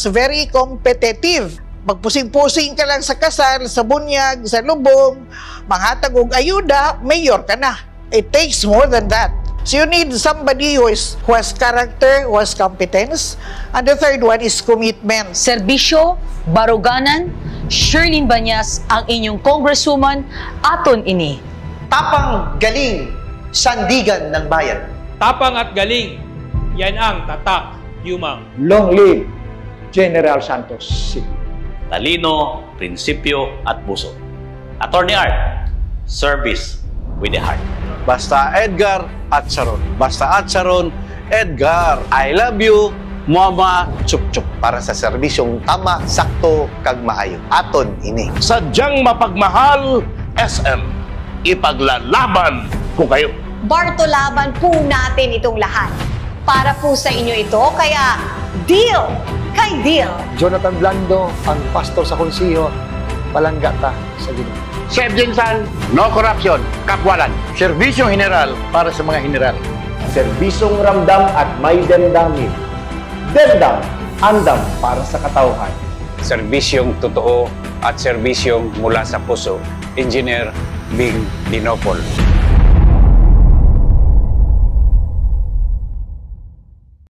was very competitive. Magpusing-pusing ka lang sa kasal, sa bunyag, sa lubong, manghatag og ayuda, mayor ka na. It takes more than that. So you need somebody who has character, who has competence. And the third one is commitment. Serbisyo, baruganan, Sherlyn Banyas ang inyong congresswoman aton ini. Tapang, galing, sandigan ng bayan. Tapang at galing, yan ang tatak, Yumang. Long live General Santos City. Talino, prinsipyo at puso. Attorney Art, service with the heart. Basta Edgar at Sharon. Basta at Sharon, Edgar. I love you, Mama Chup-Chup. Para sa serbisyong tama, sakto, kag maayo. Aton ini. Sadyang mapagmahal, SM. Ipaglalaban ko kayo. Bartolaban po natin itong lahat. Para po sa inyo ito, kaya deal kay deal. Jonathan Blando, ang pastor sa konsiho, palangga ta sa Ginoo. Chef Jinsan, no corruption, kapwalan. Serbisyong general para sa mga general. Serbisyong ramdam at may damdamin. Damdam, andam para sa katauhan. Serbisyong totoo at serbisyong mula sa puso. Engineer Bing Dinopol.